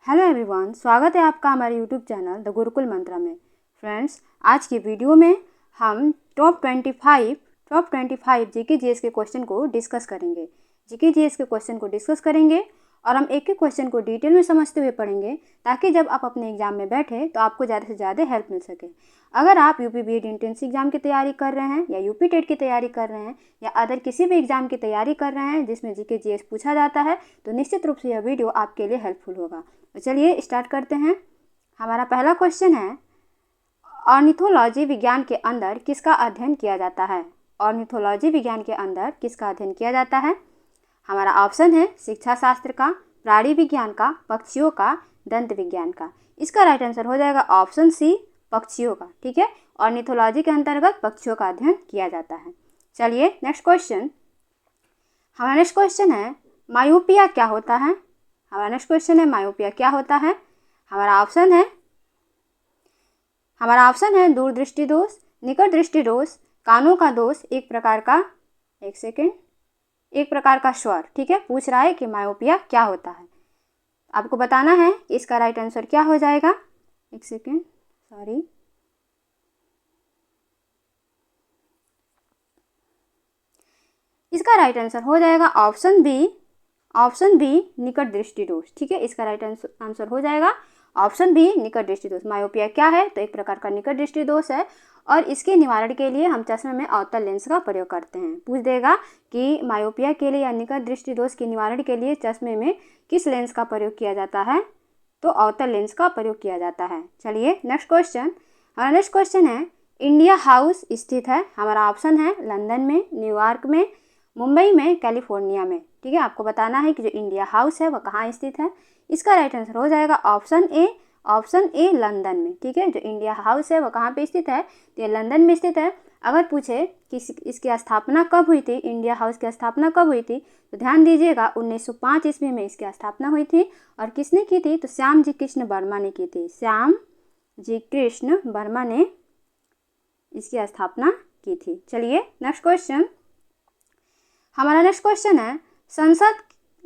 Hello everyone, स्वागत है आपका हमारे यूट्यूब चैनल द गुरुकुल मंत्रा में। फ्रेंड्स, आज की वीडियो में हम टॉप 25 जीके जीएस के क्वेश्चन को डिस्कस करेंगे। जीके जीएस के क्वेश्चन को डिस्कस करेंगे और हम एक एक क्वेश्चन को डिटेल में समझते हुए पढ़ेंगे, ताकि जब आप अपने एग्जाम में बैठे तो आपको ज़्यादा से ज़्यादा हेल्प मिल सके। अगर आप यूपी बीएड एंट्रेंस एग्जाम की तैयारी कर रहे हैं या यूपी टेट की तैयारी कर रहे हैं या अदर किसी भी एग्जाम की तैयारी कर रहे हैं जिसमें जीके जीएस पूछा जाता है, तो निश्चित रूप से यह वीडियो आपके लिए हेल्पफुल होगा। तो चलिए स्टार्ट करते हैं। हमारा पहला क्वेश्चन है, ऑर्निथोलॉजी विज्ञान के अंदर किसका अध्ययन किया जाता है? ऑर्निथोलॉजी विज्ञान के अंदर किसका अध्ययन किया जाता है? हमारा ऑप्शन है शिक्षा शास्त्र का, प्राणी विज्ञान का, पक्षियों का, दंत विज्ञान का। इसका राइट आंसर हो जाएगा ऑप्शन सी, पक्षियों का। ठीक है, ऑर्निथोलॉजी के अंतर्गत पक्षियों का अध्ययन किया जाता है। चलिए नेक्स्ट क्वेश्चन। हमारा नेक्स्ट क्वेश्चन है, मायोपिया क्या होता है? हमारा नेक्स्ट क्वेश्चन है, मायोपिया क्या होता है? हमारा ऑप्शन है दूरदृष्टि दोष, निकट दृष्टि दोष, कानों का दोष, एक प्रकार का स्वर। ठीक है, पूछ रहा है कि मायोपिया क्या होता है। आपको बताना है कि इसका राइट आंसर क्या हो जाएगा। इसका राइट आंसर हो जाएगा ऑप्शन बी, निकट दृष्टि दोष। ठीक है, इसका राइट आंसर हो जाएगा ऑप्शन बी, निकट दृष्टि दोष। मायोपिया क्या है? तो एक प्रकार का निकट दृष्टि दोष है और इसके निवारण के लिए हम चश्मे में अवतल लेंस का प्रयोग करते हैं। पूछ देगा कि मायोपिया के लिए या निकट दृष्टि दोष के निवारण के लिए चश्मे में किस लेंस का प्रयोग किया जाता है? तो अवतल लेंस का प्रयोग किया जाता है। चलिए नेक्स्ट क्वेश्चन। हमारा नेक्स्ट क्वेश्चन है, इंडिया हाउस स्थित है? हमारा ऑप्शन है लंदन में, न्यूयॉर्क में, मुंबई में, कैलिफोर्निया में। ठीक है, आपको बताना है कि जो इंडिया हाउस है वह कहाँ स्थित है। इसका राइट आंसर हो जाएगा ऑप्शन ए, लंदन में। ठीक है, जो इंडिया हाउस है वह कहाँ पे स्थित है? तो ये लंदन में स्थित है। अगर पूछे कि इसकी स्थापना कब हुई थी, इंडिया हाउस की स्थापना कब हुई थी, तो ध्यान दीजिएगा 1905 ईस्वी में इसकी स्थापना हुई थी। और किसने की थी? तो श्याम जी कृष्ण वर्मा ने की थी। श्याम जी कृष्ण वर्मा ने इसकी स्थापना की थी। चलिए नेक्स्ट क्वेश्चन। हमारा नेक्स्ट क्वेश्चन है,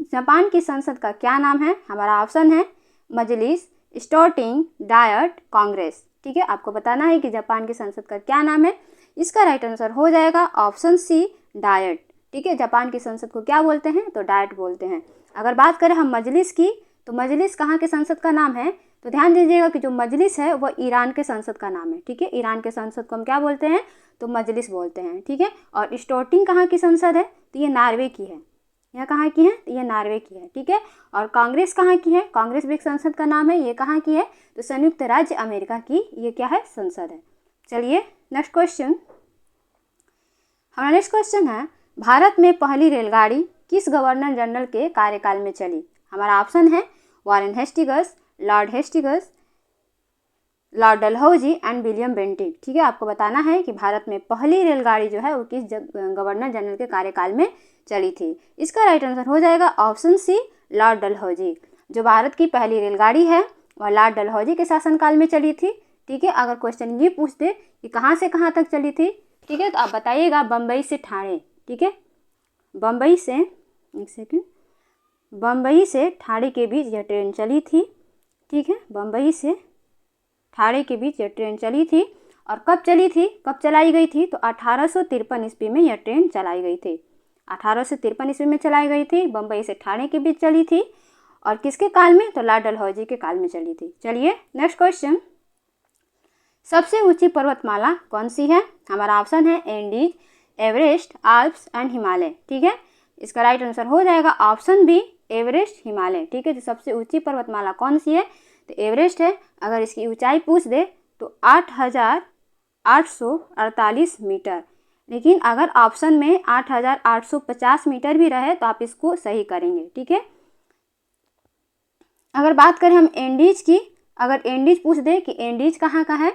जापान की संसद का क्या नाम है? हमारा ऑप्शन है मजलिस, स्टोटिंग, डायट, कांग्रेस। ठीक है, आपको बताना है कि जापान की संसद का क्या नाम है। इसका राइट आंसर हो जाएगा ऑप्शन सी, डायट। ठीक है, जापान की संसद को क्या बोलते हैं? तो डायट बोलते हैं। अगर बात करें हम मजलिस की, तो मजलिस कहाँ के संसद का नाम है? तो ध्यान दीजिएगा कि जो मजलिस है वह ईरान के संसद का नाम है। ठीक है, ईरान के संसद को हम क्या बोलते हैं? तो मजलिस बोलते हैं। ठीक है, और स्टोटिंग कहाँ की संसद है? तो ये नॉर्वे की है। यह कहाँ की है? तो ये नॉर्वे की है। ठीक है, और कांग्रेस कहाँ की है? कांग्रेस भी एक संसद का नाम है। ये कहाँ की है? तो संयुक्त राज्य अमेरिका की ये क्या है? संसद है। चलिए नेक्स्ट क्वेश्चन। हमारा नेक्स्ट क्वेश्चन है, भारत में पहली रेलगाड़ी किस गवर्नर जनरल के कार्यकाल में चली? हमारा ऑप्शन है Warren Hastings, Lord Hastings, Lord Dalhousie and William Bentinck. ठीक है, आपको बताना है कि भारत में पहली रेलगाड़ी जो है वो किस गवर्नर जनरल के कार्यकाल में चली थी। इसका राइट आंसर हो जाएगा ऑप्शन सी, लॉर्ड डलहौजी। जो भारत की पहली रेलगाड़ी है वह लॉर्ड डलहौजी के शासनकाल में चली थी। ठीक है, अगर क्वेश्चन ये पूछ दे कि कहाँ से कहाँ तक चली थी, ठीक है, तो आप बताइएगा बम्बई से ठाणे। ठीक है, बम्बई से ठाणे के बीच यह ट्रेन चली थी। ठीक है, बम्बई से ठाणे के बीच यह ट्रेन चली थी। और कब चली थी, कब चलाई गई थी? तो 1853 ईस्वी में यह ट्रेन चलाई गई थी। 1853 ईस्वी में चलाई गई थी, बम्बई से ठाणे के बीच चली थी। और किसके काल में? तो लॉर्ड डलहौजी के काल में चली थी। चलिए नेक्स्ट क्वेश्चन। सबसे ऊंची पर्वतमाला कौन सी है? हमारा ऑप्शन है Andes, Everest, Alps and Himalaya. ठीक है, इसका राइट आंसर हो जाएगा ऑप्शन बी, एवरेस्ट, हिमालय। ठीक है, तो सबसे ऊंची पर्वतमाला कौन सी है? तो एवरेस्ट है। अगर इसकी ऊंचाई पूछ दे तो 8,848 मीटर, लेकिन अगर ऑप्शन में 8,850 मीटर भी रहे तो आप इसको सही करेंगे। ठीक है, अगर बात करें हम एंडीज की, अगर एंडीज पूछ दे कि एंडीज कहाँ का है,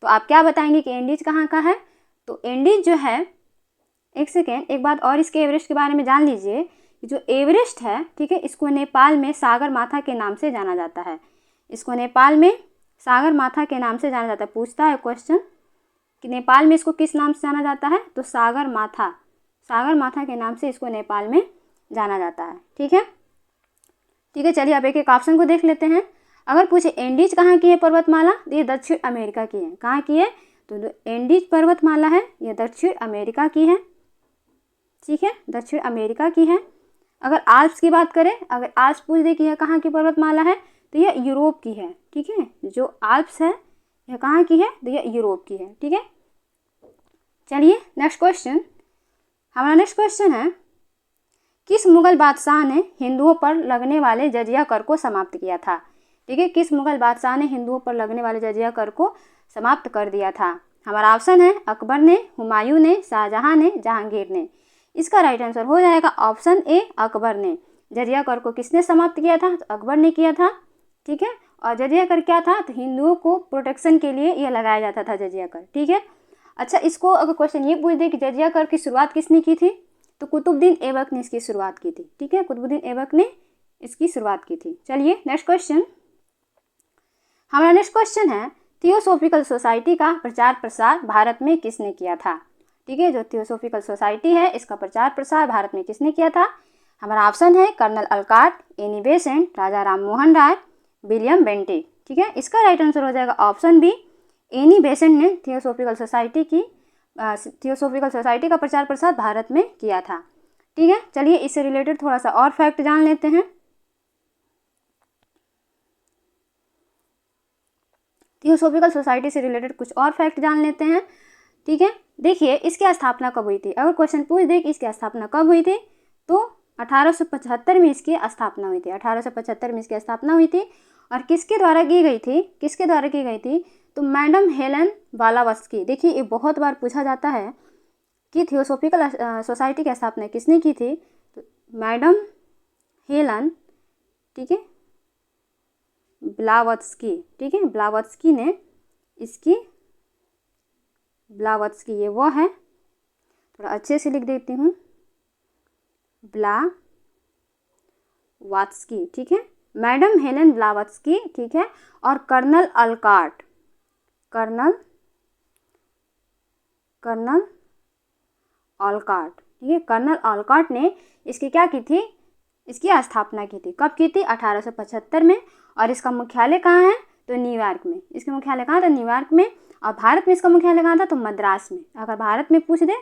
तो आप क्या बताएंगे कि एंडीज कहाँ का है? तो एंडीज जो है, एक बात और इसके एवरेस्ट के बारे में जान लीजिए कि जो एवरेस्ट है, ठीक है, इसको नेपाल में सागर माथा के नाम से जाना जाता है। इसको नेपाल में सागर माथा के नाम से जाना जाता है। पूछता है क्वेश्चन कि नेपाल में इसको किस नाम से जाना जाता है? तो सागर माथा के नाम से इसको नेपाल में जाना जाता है। ठीक है, चलिए अब एक एक ऑप्शन को देख लेते हैं। अगर पूछे एंडीज कहाँ की है पर्वतमाला, तो ये दक्षिण अमेरिका की है। कहाँ की है, तो जो एंडीज पर्वतमाला है ये दक्षिण अमेरिका की है, ठीक है, दक्षिण अमेरिका की है। अगर आल्प्स की बात करें, अगर आल्प्स पूछ दे कि यह कहाँ की पर्वतमाला है, तो यह यूरोप की है, ठीक है। जो आल्प्स है यह कहाँ की है, तो यह यूरोप की है, ठीक है। चलिए नेक्स्ट क्वेश्चन, हमारा नेक्स्ट क्वेश्चन है, किस मुगल बादशाह ने हिंदुओं पर लगने वाले जजिया कर को समाप्त किया था, ठीक है। किस मुगल बादशाह ने हिंदुओं पर लगने वाले जजिया कर को समाप्त कर दिया था। हमारा ऑप्शन है अकबर ने, हुमायूं ने, शाहजहां ने, जहांगीर ने। इसका राइट आंसर हो जाएगा ऑप्शन ए, अकबर ने। जजिया कर को किसने समाप्त किया था, तो अकबर ने किया था, ठीक है। और जजिया कर क्या था, तो हिंदुओं को प्रोटेक्शन के लिए यह लगाया जाता था जजिया कर, ठीक है। अच्छा, इसको अगर क्वेश्चन ये पूछ दे कि जजिया कर की शुरुआत किसने की थी, तो कुतुबुद्दीन ऐबक ने इसकी शुरुआत की थी, ठीक है। कुतुबुद्दीन ऐबक ने इसकी शुरुआत की थी। चलिए नेक्स्ट क्वेश्चन, हमारा नेक्स्ट क्वेश्चन है, थियोसॉफिकल सोसाइटी का प्रचार प्रसार भारत में किसने किया था, ठीक है। जो थियोसॉफिकल सोसाइटी है इसका प्रचार प्रसार भारत में किसने किया था। हमारा ऑप्शन है कर्नल अलकाट, एनी बेसेंट, राजा राम मोहन राय, विलियम बेंटिक, ठीक है। इसका राइट आंसर हो जाएगा ऑप्शन बी, एनी बेसेंट ने थियोसॉफिकल सोसाइटी का प्रचार प्रसार भारत में किया था, ठीक है। चलिए इससे रिलेटेड थोड़ा सा और फैक्ट जान लेते हैं। थियोसॉफिकल सोसाइटी से रिलेटेड कुछ और फैक्ट जान लेते हैं, ठीक है। देखिए इसकी स्थापना कब हुई थी, अगर क्वेश्चन पूछ दे कि इसकी स्थापना कब हुई थी, तो 1875 में इसकी स्थापना हुई थी। 1875 में इसकी स्थापना हुई थी। और किसके द्वारा की गई थी, किसके द्वारा की गई थी, तो मैडम हेलन ब्लावात्स्की। देखिए ये बहुत बार पूछा जाता है कि थियोसॉफिकल सोसाइटी की स्थापना किसने की थी, तो मैडम हेलन, ठीक है, ब्लावात्स्की, ठीक है। ब्लावात्स्की ने इसकी, ब्लावात्स्की ये वो है, थोड़ा अच्छे से लिख देती हूँ, ब्लावात्स्की, ठीक है, मैडम हेलन ब्लावात्स्की, ठीक है। और कर्नल अलकाट, कर्नल अलकाट, ठीक है, कर्नल अलकाट ने इसकी क्या की थी, इसकी स्थापना की थी। कब की थी, 1875 में। और इसका मुख्यालय कहाँ है, तो न्यूयॉर्क में। इसका मुख्यालय कहाँ था, न्यूयॉर्क में। और भारत में इसका मुख्यालय कहाँ था, तो मद्रास में। अगर भारत में पूछ दे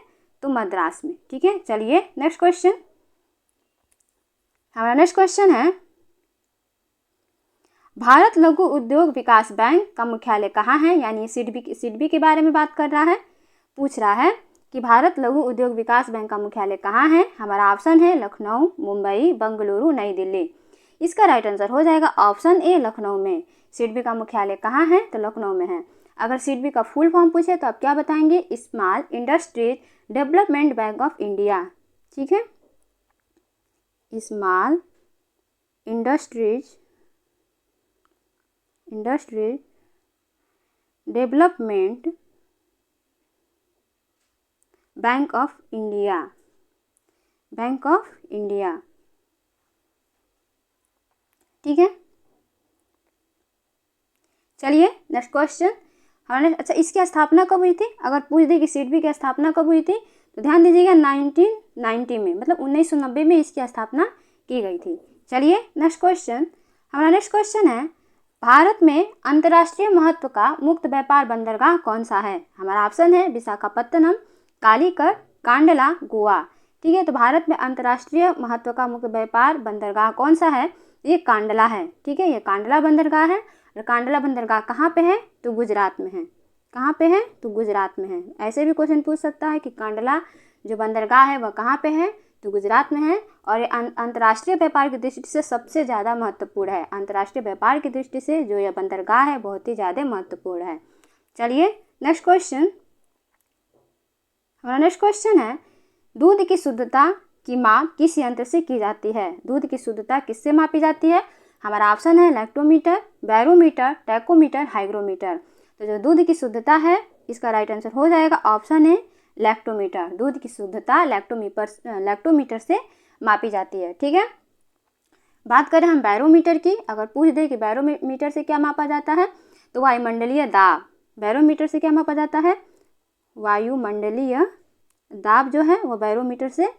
तो मद्रास में, ठीक है। चलिए नेक्स्ट क्वेश्चन, हमारा नेक्स्ट क्वेश्चन है, भारत लघु उद्योग विकास बैंक का मुख्यालय कहाँ है, यानी सिडबी के बारे में बात कर रहा है, पूछ रहा है कि भारत लघु उद्योग विकास बैंक का मुख्यालय कहाँ है। हमारा ऑप्शन है लखनऊ, मुंबई, बेंगलुरु, नई दिल्ली। इसका राइट आंसर हो जाएगा ऑप्शन ए, लखनऊ में। सिडबी का मुख्यालय कहाँ है, तो लखनऊ में है। अगर सिडबी का फुल फॉर्म पूछे तो आप क्या बताएंगे, small industries development bank of India, ठीक है। Small industries development bank of India, bank of India, ठीक है। चलिए नेक्स्ट क्वेश्चन, हमने अच्छा इसकी स्थापना कब हुई थी, अगर पूछ दे कि सिडबी की स्थापना कब हुई थी, तो ध्यान दीजिएगा 1990 में, मतलब 1990 में इसकी स्थापना की गई थी। चलिए नेक्स्ट क्वेश्चन, हमारा नेक्स्ट क्वेश्चन है, भारत में अंतर्राष्ट्रीय महत्व का मुक्त व्यापार बंदरगाह कौन सा है। हमारा ऑप्शन है विशाखापत्तनम, कालीकट, कांडला, गोवा, ठीक है। तो भारत में अंतर्राष्ट्रीय महत्व का मुक्त व्यापार बंदरगाह कौन सा है, ये कांडला है, ठीक है। ये कांडला बंदरगाह है। और कांडला बंदरगाह कहाँ पे है, तो गुजरात में है। कहाँ पे है, तो गुजरात में है। ऐसे भी क्वेश्चन पूछ सकता है कि कांडला जो बंदरगाह है वह कहाँ पे है, तो गुजरात में है। और ये अंतर्राष्ट्रीय व्यापार की दृष्टि से सबसे ज़्यादा महत्वपूर्ण है। अंतर्राष्ट्रीय व्यापार की दृष्टि से जो यह बंदरगाह है बहुत ही ज़्यादा महत्वपूर्ण है। चलिए नेक्स्ट क्वेश्चन, हमारा नेक्स्ट क्वेश्चन है, दूध की शुद्धता की माप किस यंत्र से की जाती है। दूध की शुद्धता किससे मापी जाती है। हमारा ऑप्शन है लैक्टोमीटर, बैरोमीटर, टैकोमीटर, हाइग्रोमीटर। तो जो दूध की शुद्धता है इसका राइट आंसर हो जाएगा ऑप्शन है लैक्टोमीटर। दूध की शुद्धता लैक्टोमीटर से मापी जाती है, ठीक है। बात करें हम बैरोमीटर की, अगर पूछ दे कि बैरोमीटर से क्या मापा जाता है, तो वायुमंडलीय दाब। बैरोमीटर से क्या मापा जाता है, वायुमंडलीय दाब जो है वो बैरोमीटर से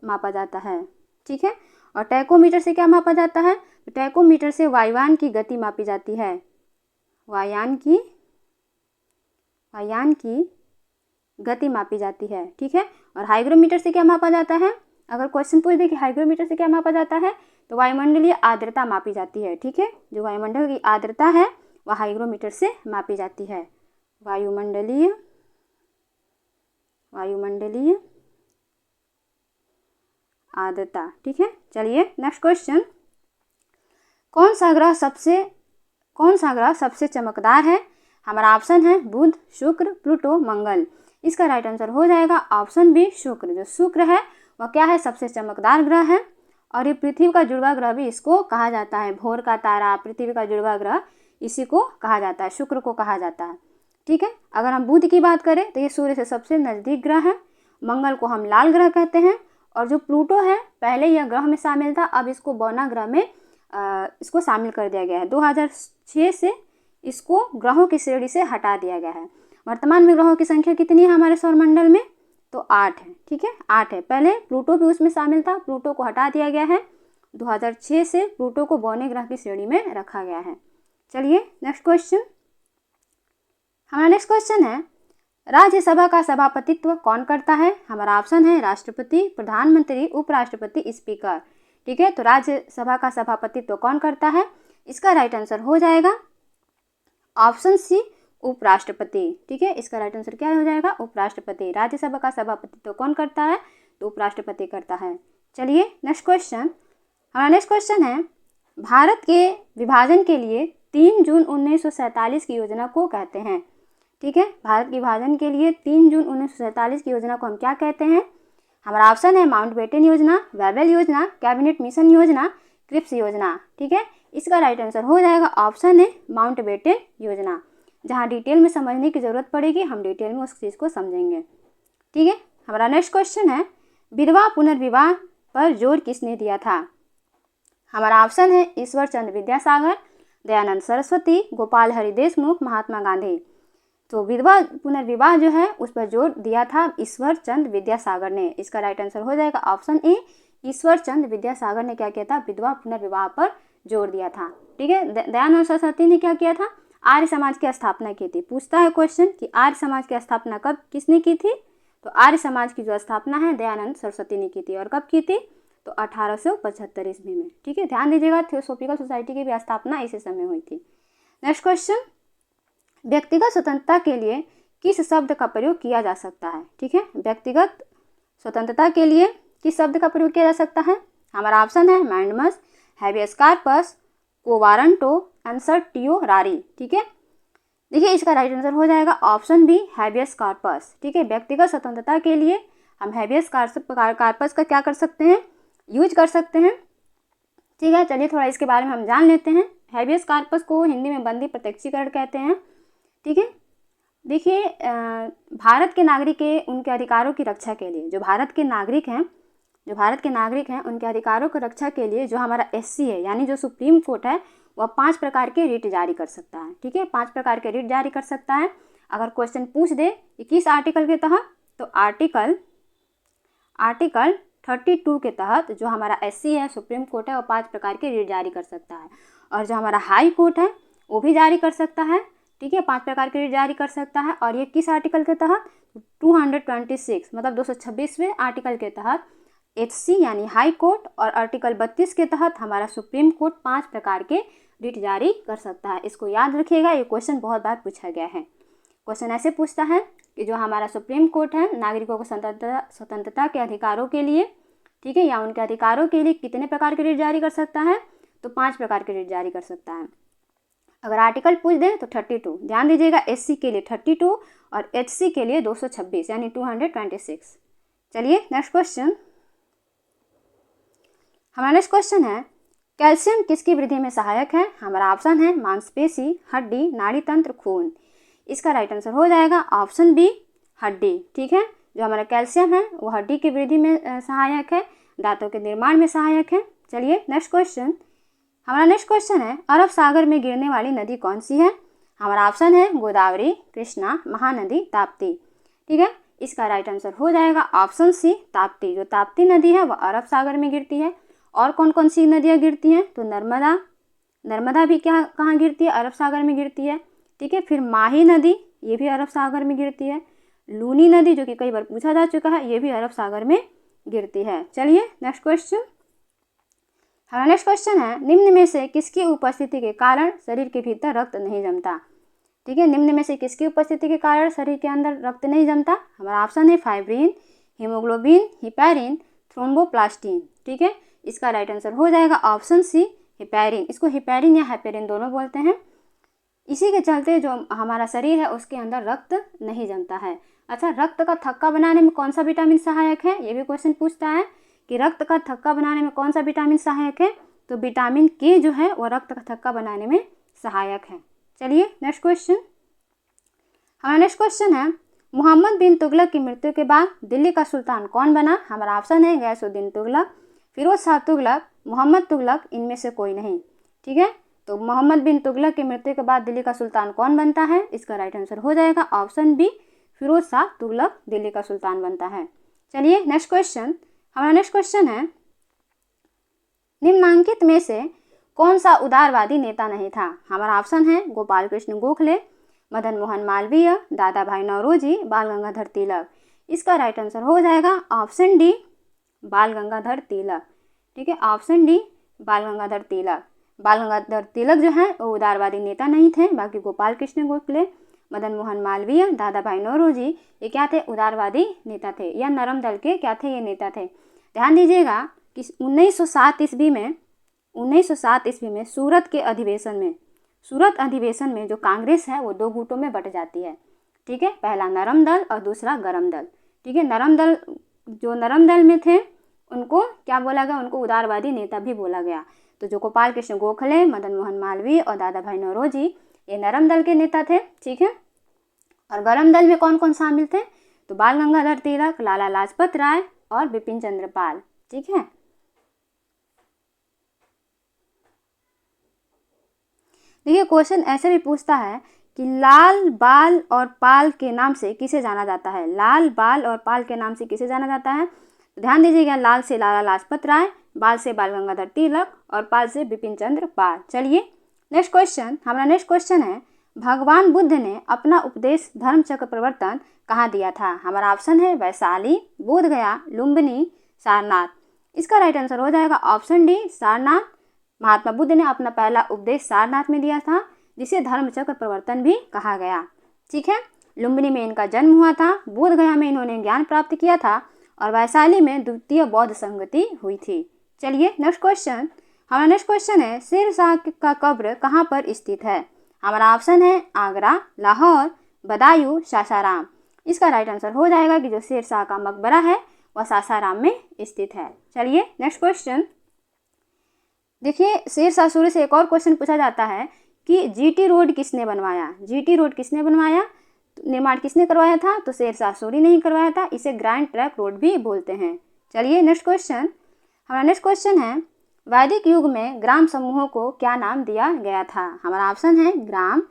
मापा जाता है, ठीक है। और टैकोमीटर से क्या मापा जाता है, तो टैकोमीटर से वायुयान की गति मापी जाती है। वायुयान की गति मापी जाती है, ठीक है। और हाइग्रोमीटर से क्या मापा जाता है? अगर क्वेश्चन पूछ दे कि हाइग्रोमीटर से क्या मापा जाता है, तो वायुमंडलीय आर्द्रता मापी जाती है, ठीक है। जो वायुमंडल की आर्द्रता है वह हाइग्रोमीटर से मापी जाती है। वायुमंडलीय आर्द्रता, ठीक है। चलिए नेक्स्ट क्वेश्चन, कौन सा ग्रह सबसे चमकदार है? हमारा ऑप्शन है बुध, शुक्र, प्लूटो, मंगल। इसका राइट आंसर हो जाएगा ऑप्शन बी, शुक्र। जो शुक्र है वह क्या है? सबसे चमकदार ग्रह है। और ये पृथ्वी का जुड़वा ग्रह भी इसको कहा जाता है। भोर का तारा, पृथ्वी का जुड़वा ग्रह, इसी को कहा जाता है, शुक्र को कहा जाता है, ठीक है। अगर हम बुध की बात करें तो ये सूर्य से सबसे नज़दीक ग्रह है। मंगल को हम लाल ग्रह कहते हैं। और जो प्लूटो है, पहले यह ग्रह में शामिल था, अब इसको बौना ग्रह में इसको शामिल कर दिया गया है। 2006 से इसको ग्रहों की श्रेणी से हटा दिया गया है। वर्तमान में ग्रहों की संख्या कितनी है हमारे सौरमंडल में? तो 8 है, ठीक है, 8 है। पहले प्लूटो भी उसमें शामिल था, प्लूटो को हटा दिया गया है। 2006 से प्लूटो को बौने ग्रह की श्रेणी में रखा गया है। चलिए नेक्स्ट क्वेश्चन, हमारा नेक्स्ट क्वेश्चन है, राज्यसभा का सभापतित्व कौन करता है? हमारा ऑप्शन है राष्ट्रपति, प्रधानमंत्री, उपराष्ट्रपति, स्पीकर, ठीक है। तो राज्यसभा का सभापतित्व कौन करता है? इसका राइट आंसर हो जाएगा ऑप्शन सी, उपराष्ट्रपति, ठीक है। इसका राइट आंसर क्या हो जाएगा? उपराष्ट्रपति। राज्यसभा का सभापतित्व कौन करता है? तो उपराष्ट्रपति करता है। चलिए नेक्स्ट क्वेश्चन, हमारा नेक्स्ट क्वेश्चन है, भारत के विभाजन के लिए 3 जून 1947 की योजना को कहते हैं, ठीक है। भारत के विभाजन के लिए 3 जून 1947 की योजना को हम क्या कहते हैं? हमारा ऑप्शन है माउंटबेटन योजना, वेबल योजना, कैबिनेट मिशन योजना, क्रिप्स योजना, ठीक है। इसका राइट आंसर हो जाएगा ऑप्शन है माउंटबेटन योजना। जहाँ डिटेल में समझने की ज़रूरत पड़ेगी हम डिटेल में उस चीज़ को समझेंगे, ठीक है। हमारा नेक्स्ट क्वेश्चन है, विधवा पुनर्विवाह पर जोर किसने दिया था? हमारा ऑप्शन है ईश्वर चंद्र विद्यासागर, दयानंद सरस्वती, गोपाल हरि देशमुख, महात्मा गांधी। तो विधवा पुनर्विवाह जो है उस पर जोर दिया था ईश्वर चंद्र विद्यासागर ने। इसका राइट आंसर हो जाएगा ऑप्शन ए, ईश्वर चंद्र विद्यासागर ने क्या किया था? विधवा पुनर्विवाह पर जोर दिया था, ठीक है। दयानंद सरस्वती ने क्या किया था? आर्य समाज की स्थापना की थी। पूछता है क्वेश्चन कि आर्य समाज की स्थापना कब किसने की थी? तो आर्य समाज की जो स्थापना है दयानंद सरस्वती ने की थी। और कब की थी? तो 1875 ईस्वी में, ठीक है। ध्यान दीजिएगा, थियोसॉफिकल सोसाइटी की भी स्थापना इसी समय हुई थी। नेक्स्ट क्वेश्चन, व्यक्तिगत स्वतंत्रता के लिए किस शब्द का प्रयोग किया जा सकता है? ठीक है, व्यक्तिगत स्वतंत्रता के लिए किस शब्द का प्रयोग किया जा सकता है? हमारा ऑप्शन है mandamus, habeas corpus, quo warranto, certiorari। ठीक है, देखिए इसका राइट आंसर हो जाएगा ऑप्शन बी, हैबियस कार्पस। ठीक है, व्यक्तिगत स्वतंत्रता के लिए हम हैबियस कार्पस का क्या कर सकते हैं? यूज कर सकते हैं। ठीक है, चलिए थोड़ा इसके बारे में हम जान लेते हैं। हैबियस कार्पस को हिंदी में बंदी प्रत्यक्षीकरण कहते हैं। ठीक है, देखिए भारत के नागरिक के उनके अधिकारों की रक्षा के लिए, जो भारत के नागरिक हैं उनके अधिकारों की रक्षा के लिए जो हमारा SC है, यानी जो सुप्रीम कोर्ट है, वह 5 प्रकार के रिट जारी कर सकता है। ठीक है, 5 प्रकार के रिट जारी कर सकता है। अगर क्वेश्चन पूछ दे कि किस आर्टिकल के तहत, तो आर्टिकल 32 के तहत जो हमारा SC है, सुप्रीम कोर्ट है, वो 5 प्रकार के रिट जारी कर सकता है। और जो हमारा हाई कोर्ट है वो भी जारी कर सकता है। ठीक है, 5 प्रकार के रिट जारी कर सकता है। और ये किस आर्टिकल के तहत? 226 मतलब 226वें आर्टिकल के तहत HC यानी हाई कोर्ट, और आर्टिकल 32 के तहत हमारा सुप्रीम कोर्ट 5 प्रकार के रिट जारी कर सकता है। इसको याद रखिएगा, ये क्वेश्चन बहुत बार पूछा गया है। क्वेश्चन ऐसे पूछता है कि जो हमारा सुप्रीम कोर्ट है नागरिकों को स्वतंत्रता के अधिकारों के लिए, ठीक है, या उनके अधिकारों के लिए कितने प्रकार के रिट जारी कर सकता है? तो 5 प्रकार के रिट जारी कर सकता है। अगर आर्टिकल पूछ दें तो 32, ध्यान दीजिएगा, SC के लिए 32 और HC के लिए 226 यानी 226। चलिए नेक्स्ट क्वेश्चन, हमारा नेक्स्ट क्वेश्चन है, कैल्शियम किसकी वृद्धि में सहायक है? हमारा ऑप्शन है मांसपेशी, हड्डी, नाड़ी तंत्र, खून। इसका राइट आंसर हो जाएगा ऑप्शन बी, हड्डी। ठीक है, जो हमारा कैल्शियम है वो हड्डी की वृद्धि में सहायक है, दांतों के निर्माण में सहायक है। चलिए नेक्स्ट क्वेश्चन, हमारा नेक्स्ट क्वेश्चन है, अरब सागर में गिरने वाली नदी कौन सी है? हमारा ऑप्शन है गोदावरी, कृष्णा, महानदी, ताप्ती। ठीक है, इसका राइट आंसर हो जाएगा ऑप्शन सी, ताप्ती। जो ताप्ती नदी है वह अरब सागर में गिरती है। और कौन कौन सी नदियाँ गिरती हैं, तो नर्मदा भी कहाँ गिरती है, अरब सागर में गिरती है। ठीक है, फिर माही नदी, ये भी अरब सागर में गिरती है। लूनी नदी, जो कि कई बार पूछा जा चुका है, ये भी अरब सागर में गिरती है। चलिए नेक्स्ट क्वेश्चन। हमारा नेक्स्ट क्वेश्चन है, निम्न में से किसकी उपस्थिति के कारण शरीर के भीतर रक्त नहीं जमता। ठीक है, निम्न में से किसकी उपस्थिति के कारण शरीर के अंदर रक्त नहीं जमता। हमारा ऑप्शन है फाइब्रिन, हीमोग्लोबिन, हिपैरिन, थ्रोम्बोप्लास्टिन। ठीक है, इसका राइट आंसर हो जाएगा ऑप्शन सी, हिपैरिन। इसको हिपैरिन या हाइपेरिन दोनों बोलते हैं। इसी के चलते जो हमारा शरीर है उसके अंदर रक्त नहीं जमता है। अच्छा, रक्त का थक्का बनाने में कौन सा विटामिन सहायक है, ये भी क्वेश्चन पूछता है कि रक्त का थक्का बनाने में कौन सा विटामिन सहायक है, तो विटामिन के जो है वो रक्त का थक्का बनाने में सहायक है। चलिए नेक्स्ट क्वेश्चन। हमारा नेक्स्ट क्वेश्चन है, मोहम्मद बिन तुगलक की मृत्यु के बाद दिल्ली का सुल्तान कौन बना। हमारा ऑप्शन है गैसुद्दीन तुगलक, फिरोज शाह तुगलक, मोहम्मद तुगलक, इनमें से कोई नहीं। ठीक है, तो मोहम्मद बिन तुगलक की मृत्यु के बाद दिल्ली का सुल्तान कौन बनता है, इसका राइट आंसर हो जाएगा ऑप्शन बी, फिरोज शाह तुगलक दिल्ली का सुल्तान बनता है। चलिए नेक्स्ट क्वेश्चन। हमारा नेक्स्ट क्वेश्चन है, निम्नांकित में से कौन सा उदारवादी नेता नहीं था। हमारा ऑप्शन है गोपाल कृष्ण गोखले, मदन मोहन मालवीय, दादा भाई नौरोजी, बाल गंगाधर तिलक। इसका राइट आंसर हो जाएगा ऑप्शन डी, बाल गंगाधर तिलक। ठीक है, ऑप्शन डी, बाल गंगाधर तिलक। बाल गंगाधर तिलक जो है वो उदारवादी नेता नहीं थे, बाकी गोपाल कृष्ण गोखले, मदन मोहन मालवीय, दादा भाई नौरोजी, ये क्या थे, उदारवादी नेता थे, या नरम दल के क्या थे, ये नेता थे। ध्यान दीजिएगा कि 1907 ईस्वी में सूरत अधिवेशन में जो कांग्रेस है वो दो गुटों में बट जाती है। ठीक है, पहला नरम दल और दूसरा गरम दल। ठीक है, नरम दल में थे उनको क्या बोला गया, उनको उदारवादी नेता भी बोला गया। तो जो गोपाल कृष्ण गोखले, मदन मोहन मालवीय और दादा भाई नौरोजी, ये नरम दल के नेता थे। ठीक है, और गरम दल में कौन कौन शामिल थे, तो बाल गंगाधर तिलक, लाला लाजपत राय और बिपिन चंद्र पाल। ठीक है, देखिए क्वेश्चन ऐसे भी पूछता है कि लाल, बाल और पाल के नाम से किसे जाना जाता है। लाल, बाल और पाल के नाम से किसे जाना जाता है, तो ध्यान दीजिएगा, लाल से लाला लाजपत राय, बाल से बाल गंगाधर तिलक और पाल से बिपिन चंद्र पाल। चलिए नेक्स्ट क्वेश्चन। हमारा नेक्स्ट क्वेश्चन है, भगवान बुद्ध ने अपना उपदेश धर्म चक्र प्रवर्तन कहाँ दिया था। हमारा ऑप्शन है वैशाली, बोधगया, लुम्बिनी, सारनाथ। इसका राइट आंसर हो जाएगा ऑप्शन डी, सारनाथ। महात्मा बुद्ध ने अपना पहला उपदेश सारनाथ में दिया था, जिसे धर्म चक्र प्रवर्तन भी कहा गया। ठीक है, लुम्बिनी में इनका जन्म हुआ था, बोधगया में इन्होंने ज्ञान प्राप्त किया था और वैशाली में द्वितीय बौद्ध संगति हुई थी। चलिए नेक्स्ट क्वेश्चन। हमारा नेक्स्ट क्वेश्चन है, शेर शाह का कब्र कहाँ पर स्थित है। हमारा ऑप्शन है आगरा, लाहौर, बदायूं, सासाराम। इसका राइट आंसर हो जाएगा कि जो शेर शाह का मकबरा है वह सासाराम में स्थित है। चलिए नेक्स्ट क्वेश्चन। देखिए, शेर शाह सूरी से एक और क्वेश्चन पूछा जाता है कि जीटी रोड किसने बनवाया। जीटी रोड किसने बनवाया, निर्माण किसने करवाया था, तो शेर शाह सूरी ने ही करवाया था। इसे ग्रैंड ट्रैंक रोड भी बोलते हैं। चलिए नेक्स्ट क्वेश्चन। हमारा नेक्स्ट क्वेश्चन है, वैदिक युग में ग्राम समूहों को क्या नाम दिया गया था। हमारा ऑप्शन है ग्राम,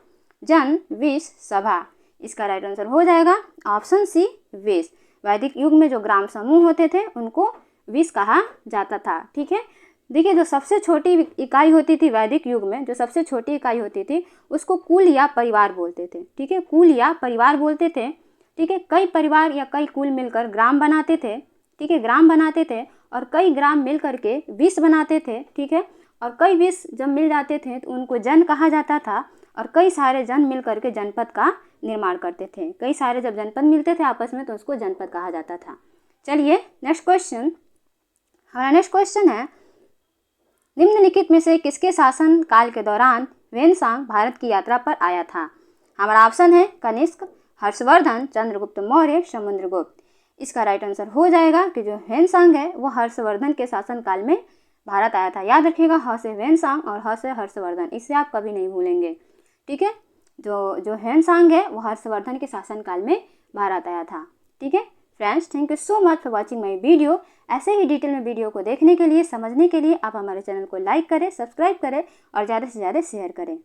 जन, विष, सभा। इसका राइट आंसर हो जाएगा ऑप्शन सी, विष। वैदिक युग में जो ग्राम समूह होते थे उनको विष कहा जाता था। ठीक है, देखिए जो सबसे छोटी इकाई होती थी वैदिक युग में, जो सबसे छोटी इकाई होती थी उसको कुल या परिवार बोलते थे। ठीक है, कुल या परिवार बोलते थे। ठीक है, कई परिवार या कई कुल मिलकर ग्राम बनाते थे। ठीक है, ग्राम बनाते थे और कई ग्राम मिल करके विष बनाते थे। ठीक है, और कई विष जब मिल जाते थे तो उनको जन कहा जाता था और कई सारे जन मिल करके जनपद का निर्माण करते थे। कई सारे जब जनपद मिलते थे आपस में तो उसको जनपद कहा जाता था। चलिए नेक्स्ट क्वेश्चन। हमारा नेक्स्ट क्वेश्चन है, निम्नलिखित में से किसके शासन काल के दौरान ह्वेनसांग भारत की यात्रा पर आया था। हमारा ऑप्शन है कनिष्क, हर्षवर्धन, चंद्रगुप्त मौर्य, समुद्रगुप्त। इसका राइट आंसर हो जाएगा कि जो ह्वेनसांग है वो हर्षवर्धन के शासन काल में भारत आया था। याद रखिएगा, ह से ह्वेनसांग और ह से हर्षवर्धन, इससे आप कभी नहीं भूलेंगे। ठीक है, जो ह्वेनसांग है वो हर्षवर्धन के शासन काल में भारत आया था। ठीक है friends, thank you so much for watching my video. ऐसे ही डिटेल में वीडियो को देखने के लिए, समझने के लिए आप हमारे चैनल को लाइक करें, सब्सक्राइब करें और ज़्यादा से ज़्यादा शेयर करें।